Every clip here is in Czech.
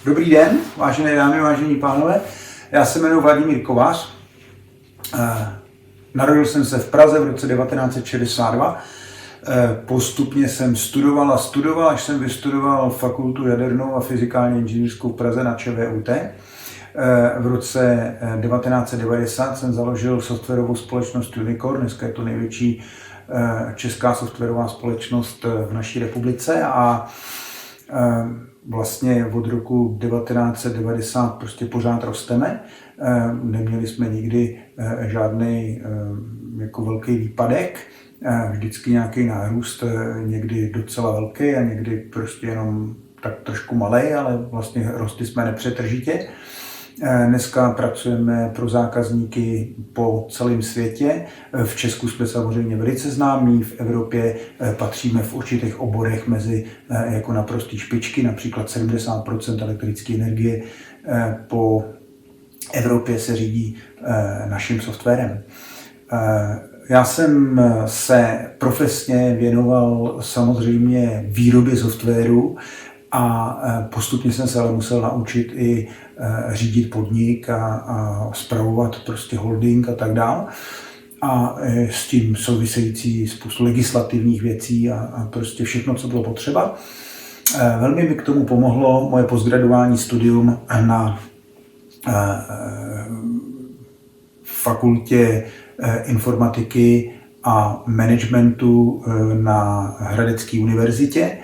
Dobrý den, vážené dámy, vážení pánové. Já se jmenuji Vladimír Kovář. Narodil jsem se v Praze v roce 1962. Postupně jsem studoval, až jsem vystudoval fakultu jadernou a fyzikálně inženýrskou v Praze na ČVUT. V roce 1990 jsem založil softwarovou společnost Unicorn, dneska je to největší česká softwarová společnost v naší republice a vlastně od roku 1990 prostě pořád rosteme. Neměli jsme nikdy žádný jako velký výpadek, vždycky nějaký nárůst, někdy docela velký a někdy prostě jenom tak trošku malej, ale vlastně rostli jsme nepřetržitě. Dneska pracujeme pro zákazníky po celém světě. V Česku jsme samozřejmě velice známí, v Evropě patříme v určitých oborech mezi jako naprostý špičky, například 70% elektrické energie po Evropě se řídí naším softwarem. Já jsem se profesně věnoval samozřejmě výrobě softwaru a postupně jsem se ale musel naučit i řídit podnik a spravovat prostě holding a tak dále. A s tím související spoustu legislativních věcí a prostě všechno, co bylo potřeba. Velmi mi k tomu pomohlo moje postgraduální studium na fakultě informatiky a managementu na Hradecké univerzitě.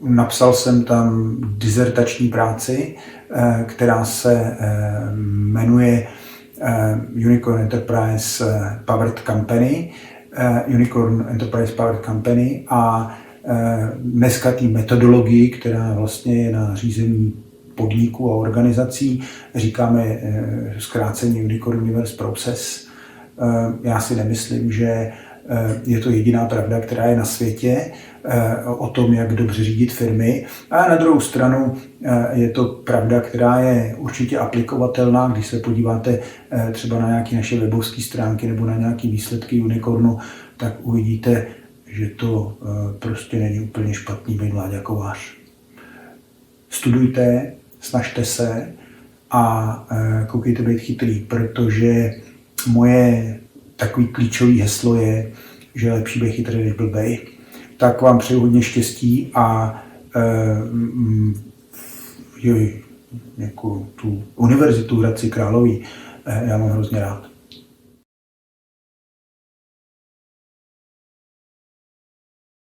Napsal jsem tam dizertační práci, která se jmenuje Unicorn Enterprise Powered Company. Unicorn Enterprise Powered Company a dneska té metodologii, která vlastně je na řízení podniků a organizací, říkáme zkráceně Unicorn Universe Process. Já si nemyslím, že je to jediná pravda, která je na světě o tom, jak dobře řídit firmy. A na druhou stranu je to pravda, která je určitě aplikovatelná. Když se podíváte třeba na nějaké naše webové stránky nebo na nějaké výsledky Unicornu, tak uvidíte, že to prostě není úplně špatný být Vláďa Kovář. Studujte, snažte se a koukejte být chytrý, protože moje takový klíčový heslo je, že je lepší být chytrý než blbej. Tak vám přeju hodně štěstí a jako tu univerzitu v Hradci Králové já mám hrozně rád.